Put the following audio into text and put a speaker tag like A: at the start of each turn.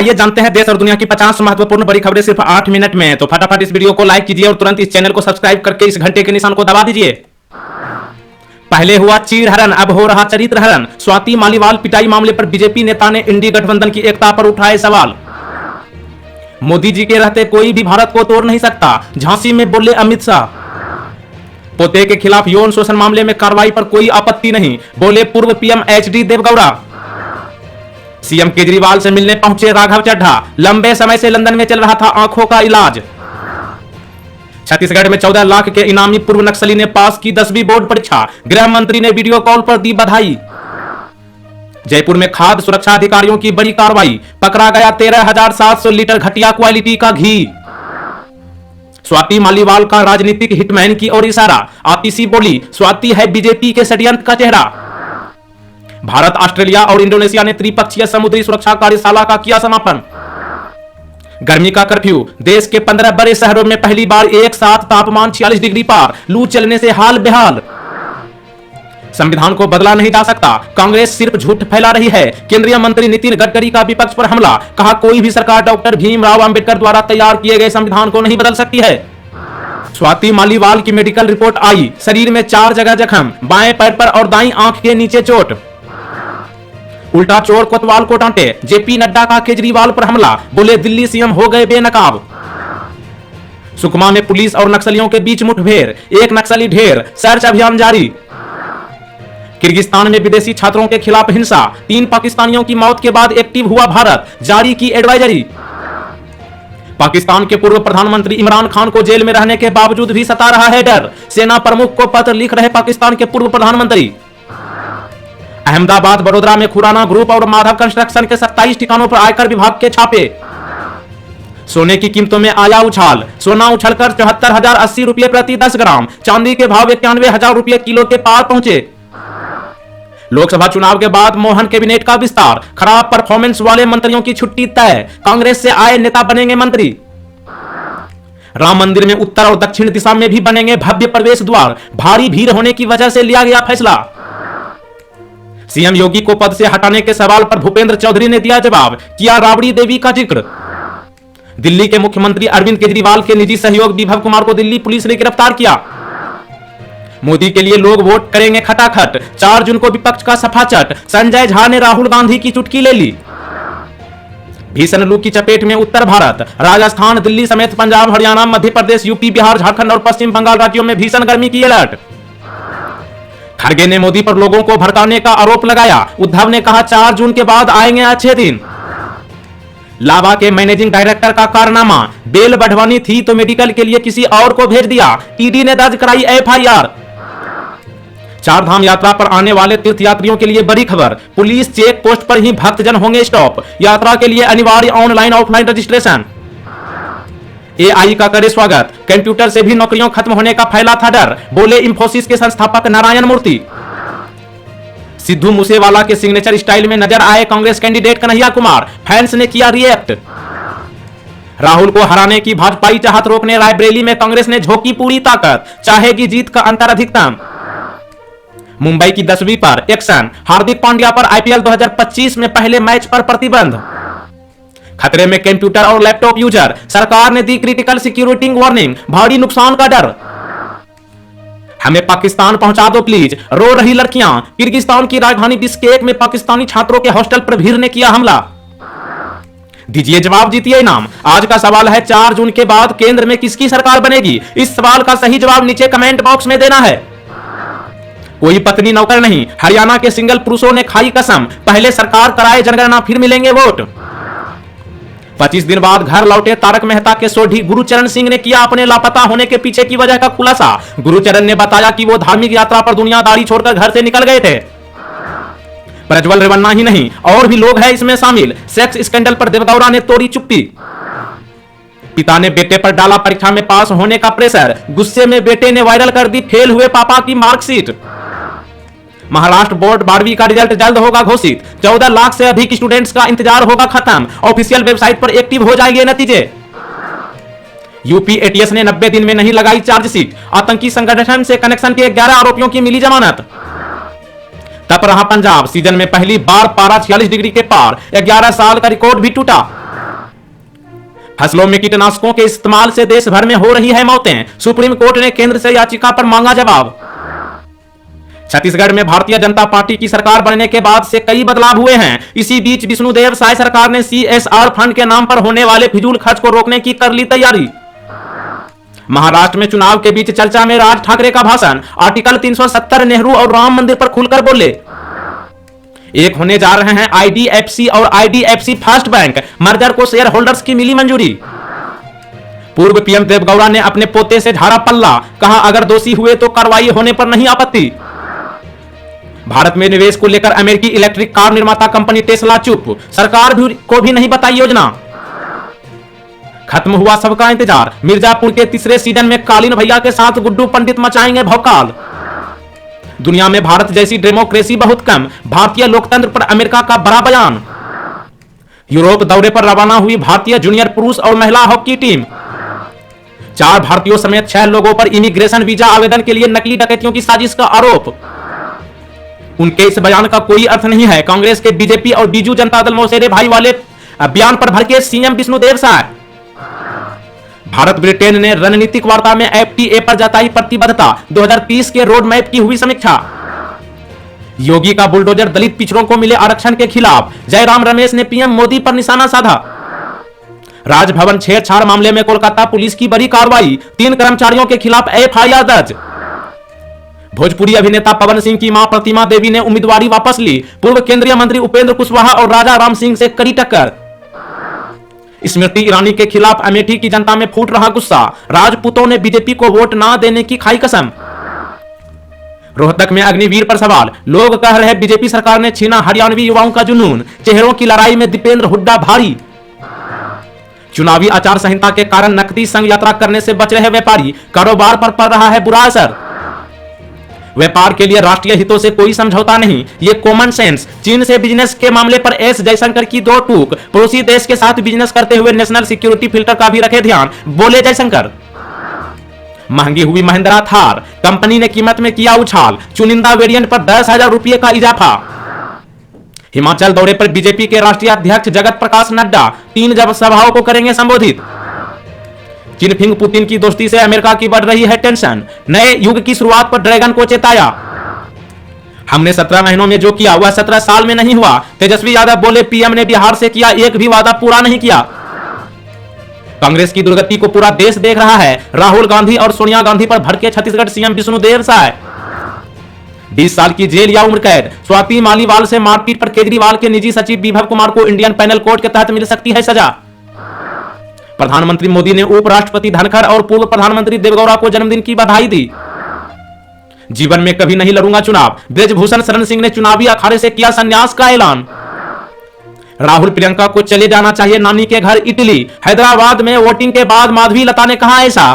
A: आइए जानते हैं देश और दुनिया की 50 महत्वपूर्ण बड़ी खबरें सिर्फ 8 मिनट में। तो फटाफट इस वीडियो को लाइक कीजिए और तुरंत इस चैनल को सब्सक्राइब करके इस घंटे के निशान को दबा दीजिए। पहले हुआ चीरहरण, अब हो रहा चरित्रहरण। स्वाति मालीवाल पिटाई मामले पर बीजेपी नेता ने इंडी गठबंधन की एकता पर उठाए सवाल। मोदी जी के रहते कोई भी भारत को तोड़ नहीं सकता, झांसी में बोले अमित शाह। पोते के खिलाफ यौन शोषण मामले में कार्रवाई पर कोई आपत्ति नहीं, बोले पूर्व PM HD Devegowda. CM Kejriwal से मिलने पहुंचे राघव चड्ढा, लंबे समय से लंदन में चल रहा था आंखों का इलाज। छत्तीसगढ़ में 14 लाख के इनामी पूर्व नक्सली ने पास की 10वीं बोर्ड परीक्षा, गृह मंत्री ने वीडियो कॉल पर दी बधाई। जयपुर में खाद्य सुरक्षा अधिकारियों की बड़ी कार्रवाई, पकड़ा गया 13,700 लीटर घटिया क्वालिटी का घी। स्वाति मालीवाल का राजनीतिक हिटमैन की ओर इशारा, आतिशी बोली स्वाति है बीजेपी के षड्यंत्र का चेहरा। भारत, ऑस्ट्रेलिया और इंडोनेशिया ने त्रिपक्षीय समुद्री सुरक्षा कार्यशाला का किया समापन। गर्मी का कर्फ्यू, देश के 15 बड़े शहरों में पहली बार एक साथ तापमान 46 डिग्री पार, लू चलने से हाल बेहाल। संविधान को बदला नहीं जा सकता, कांग्रेस सिर्फ झूठ फैला रही है। केंद्रीय मंत्री नितिन गडकरी का विपक्ष पर हमला, कहा कोई भी सरकार डॉक्टर भीमराव अंबेडकर द्वारा तैयार किए गए संविधान को नहीं बदल सकती है। स्वाति मालीवाल की मेडिकल रिपोर्ट आई, शरीर में 4 जगह जख्म, बाएं पैर पर और दाईं आंख के नीचे चोट। उल्टा चोर कोतवाल को डांटे, जेपी नड्डा का केजरीवाल पर हमला, बोले दिल्ली सीएम हो गए बेनकाब। सुकमा में पुलिस और नक्सलियों के बीच मुठभेड़, एक नक्सली ढेर, सर्च अभियान जारी। किर्गिस्तान में विदेशी छात्रों के खिलाफ हिंसा, 3 पाकिस्तानियों की मौत के बाद एक्टिव हुआ भारत, जारी की एडवाइजरी। पाकिस्तान के पूर्व प्रधानमंत्री इमरान खान को जेल में रहने के बावजूद भी सता रहा है डर, सेना प्रमुख को पत्र लिख रहे पाकिस्तान के पूर्व प्रधानमंत्री। अहमदाबाद, बड़ोदरा में खुराना ग्रुप और माधव कंस्ट्रक्शन के 27 ठिकानों पर आयकर विभाग के छापे। सोने की कीमतों में आया उछाल, सोना उछलकर 74,080 रुपये प्रति 10 ग्राम, चांदी के भाव 91,000 रुपये किलो के पार पहुंचे। लोकसभा चुनाव के बाद मोहन कैबिनेट का विस्तार, खराब परफॉर्मेंस वाले मंत्रियों की छुट्टी तय, कांग्रेस से आए नेता बनेंगे मंत्री। राम मंदिर में उत्तर और दक्षिण दिशा में भी बनेंगे भव्य प्रवेश द्वार, भारी भीड़ होने की वजह से लिया गया फैसला। सीएम योगी को पद से हटाने के सवाल पर भूपेंद्र चौधरी ने दिया जवाब, किया राबड़ी देवी का जिक्र। दिल्ली के मुख्यमंत्री अरविंद केजरीवाल के निजी सहयोग विभव कुमार को दिल्ली पुलिस ने गिरफ्तार किया। मोदी के लिए लोग वोट करेंगे खटाखट, 4 जून को विपक्ष का सफाचट, संजय झा ने राहुल गांधी की चुटकी ले ली। भीषण लू की चपेट में उत्तर भारत, राजस्थान, दिल्ली समेत पंजाब, हरियाणा, मध्य प्रदेश, यूपी, बिहार, झारखंड और पश्चिम बंगाल राज्यों में भीषण गर्मी की अलर्ट। खड़गे ने मोदी पर लोगों को भड़काने का आरोप लगाया, उद्धव ने कहा 4 जून के बाद आएंगे अच्छे दिन। लावा के मैनेजिंग डायरेक्टर का कारनामा, बेल बढ़वानी थी तो मेडिकल के लिए किसी और को भेज दिया, ईडी ने दर्ज कराई एफआईआर। 4 धाम यात्रा पर आने वाले तीर्थयात्रियों के लिए बड़ी खबर, पुलिस चेक पोस्ट पर ही भक्तजन होंगे स्टॉप, यात्रा के लिए अनिवार्य ऑनलाइन ऑफलाइन रजिस्ट्रेशन। एआई का करे स्वागत, कंप्यूटर से भी नौकरियों खत्म होने का फैला था डर, बोले इंफोसिस के संस्थापक नारायण मूर्ति। सिद्धू मूसेवाला के सिग्नेचर स्टाइल में नजर आए कांग्रेस कैंडिडेट कन्हैया कुमार, फैंस ने किया रिएक्ट। राहुल को हराने की भाजपाई चाहत रोकने रायबरेली में कांग्रेस ने झोंकी पूरी ताकत, चाहेगी जीत का अंतर अधिकतम। मुंबई की 10वीं पर एक्शन, हार्दिक पांड्या पर आईपीएल 2025 में पहले मैच पर प्रतिबंध। खतरे में कंप्यूटर और लैपटॉप यूजर, सरकार ने दी क्रिटिकल सिक्योरिटी वार्निंग, भारी नुकसान का डर। हमें पाकिस्तान पहुंचा दो प्लीज, रो रही लड़कियां, किर्गिस्तान की राजधानी बिश्केक में पाकिस्तानी छात्रों के हॉस्टल पर भीड़ ने किया हमला। दीजिए जवाब, जीतिए इनाम। आज का सवाल है 4 जून के बाद केंद्र में किसकी सरकार बनेगी? इस सवाल का सही जवाब नीचे कमेंट बॉक्स में देना है। कोई पत्नी नौकर नहीं, हरियाणा के सिंगल पुरुषों ने खाई कसम, पहले सरकार कराए जनगणना फिर मिलेंगे वोट। 25 दिन बाद घर लौटे तारक मेहता के सोढ़ी गुरुचरण सिंह ने किया अपने लापता होने के पीछे की वजह का खुलासा। गुरुचरण ने बताया कि वो धार्मिक यात्रा पर दुनियादारी छोड़कर घर से निकल गए थे। प्रज्वल रेवन्ना ही नहीं, और भी लोग हैं इसमें शामिल। सेक्स स्कैंडल पर देवगौड़ा ने तोड़ी चुप्पी। पिता ने बेटे पर डाला परीक्षा में पास होने का प्रेशर, गुस्से में बेटे ने वायरल कर दी फेल हुए पापा की मार्कशीट। महाराष्ट्र बोर्ड 12वीं का रिजल्ट जल्द होगा घोषित, 14 लाख से अधिक स्टूडेंट्स का इंतजार होगा खत्म, ऑफिशियल वेबसाइट पर एक्टिव हो जाएंगे नतीजे। यूपी एटीएस ने 90 दिन में नहीं लगाई चार्जशीट, आतंकी संगठन से कनेक्शन के 11 आरोपियों की मिली जमानत। तप रहा पंजाब, सीजन में पहली बार पारा 46 डिग्री के पार, 11 साल का रिकॉर्ड भी टूटा। फसलों में कीटनाशकों के इस्तेमाल से देश भर में हो रही है मौतें, सुप्रीम कोर्ट ने केंद्र से याचिका पर मांगा जवाब। छत्तीसगढ़ में भारतीय जनता पार्टी की सरकार बनने के बाद से कई बदलाव हुए हैं। इसी बीच विष्णुदेव साय सरकार ने CSR फंड के नाम पर होने वाले फिजूल खर्च को रोकने की कर ली तैयारी। महाराष्ट्र में चुनाव के बीच चर्चा में राज ठाकरे का भाषण, आर्टिकल 370 नेहरू और राम मंदिर पर खुलकर बोले। एक होने जा रहे हैं IDFC और IDFC फर्स्ट बैंक, मर्जर को शेयर होल्डर्स की मिली मंजूरी। पूर्व PM देवगौड़ा ने अपने पोते से झाड़ा पल्ला, कहा अगर दोषी हुए तो कार्रवाई होने पर नहीं आपत्ति। भारत में निवेश को लेकर अमेरिकी इलेक्ट्रिक कार निर्माता कंपनी टेस्ला चुप, सरकार को भी नहीं बताई योजना। खत्म हुआ सबका इंतजार, मिर्जापुर के तीसरे सीजन में कालीन भैया के साथ गुड्डू पंडित मचाएंगे भौकाल। दुनिया में भारत जैसी डेमोक्रेसी बहुत कम, भारतीय लोकतंत्र पर अमेरिका का बड़ा बयान। यूरोप दौरे पर रवाना हुई भारतीय जूनियर पुरुष और महिला हॉकी टीम। 4 भारतीयों समेत 6 लोगों पर इमिग्रेशन वीजा आवेदन के लिए नकली डकैतियों की साजिश का आरोप। उनके इस बयान का कोई अर्थ नहीं है, कांग्रेस के बीजेपी और बीजू जनता दल मौसेरे भाई वाले बयान पर भड़के CM विष्णुदेव साय। भारत ब्रिटेन ने रणनीतिक वार्ता में FTA पर जताई प्रतिबद्धता, 2030 के रोड मैप की हुई समीक्षा। योगी का बुलडोजर दलित पिछड़ों को मिले आरक्षण के खिलाफ, जयराम रमेश ने PM मोदी पर निशाना साधा। राजभवन छेड़छाड़ मामले में कोलकाता पुलिस की बड़ी कार्रवाई, 3 कर्मचारियों के खिलाफ FIR दर्ज। भोजपुरी अभिनेता पवन सिंह की मां प्रतिमा देवी ने उम्मीदवारी वापस ली, पूर्व केंद्रीय मंत्री उपेंद्र कुशवाहा और राजा राम सिंह से कड़ी टक्कर। स्मृति ईरानी के खिलाफ अमेठी की जनता में फूट रहा गुस्सा, राजपूतों ने बीजेपी को वोट ना देने की खाई कसम। रोहतक में अग्निवीर पर सवाल, लोग कह रहे बीजेपी सरकार ने छीना हरियाणवी युवाओं का जुनून, चेहरों की लड़ाई में दीपेंद्र हुड्डा भारी। चुनावी आचार संहिता के कारण नकदी संग यात्रा करने से बच रहे व्यापारी, कारोबार पर पड़ रहा है बुरा असर। व्यापार के लिए राष्ट्रीय हितों से कोई समझौता नहीं, ये कॉमन सेंस। चीन से बिजनेस के मामले पर एस जयशंकर की 2 टूक, पड़ोसी देश के साथ बिजनेस करते हुए नेशनल सिक्योरिटी फिल्टर का भी रखे ध्यान, बोले जयशंकर। महंगी हुई महिंद्रा थार, कंपनी ने कीमत में किया उछाल, चुनिंदा वेरिएंट पर 10,000 रुपये का इजाफा। हिमाचल दौरे पर बीजेपी के राष्ट्रीय अध्यक्ष जगत प्रकाश नड्डा 3 जब सभाओं को करेंगे संबोधित। जिनपिंग पुतिन की दोस्ती से अमेरिका की बढ़ रही है टेंशन, नए युग की शुरुआत पर ड्रैगन को चेताया। हमने 17 महीनों में जो किया वह 17 साल में नहीं हुआ, तेजस्वी यादव बोले PM ने बिहार से किया एक भी वादा पूरा नहीं किया। कांग्रेस की दुर्गति को पूरा देश देख रहा है, राहुल गांधी और सोनिया गांधी पर भड़के छत्तीसगढ़ CM विष्णुदेव साय। 20 साल की जेल या उम्र कैद, स्वाति मालीवाल से मारपीट पर केजरीवाल के निजी सचिव विभव कुमार को इंडियन पैनल कोड के तहत मिल सकती है सजा। प्रधानमंत्री मोदी ने उपराष्ट्रपति धनखड़ और पूर्व प्रधानमंत्री देवगौड़ा को जन्मदिन की बधाई दी। जीवन में कभी नहीं लड़ूंगा चुनाव, ब्रजभूषण शरण सिंह ने चुनावी अखाड़े से किया संन्यास का ऐलान। राहुल प्रियंका को चले जाना चाहिए नानी के घर इटली, हैदराबाद में वोटिंग के बाद माधवी लता ने कहा ऐसा।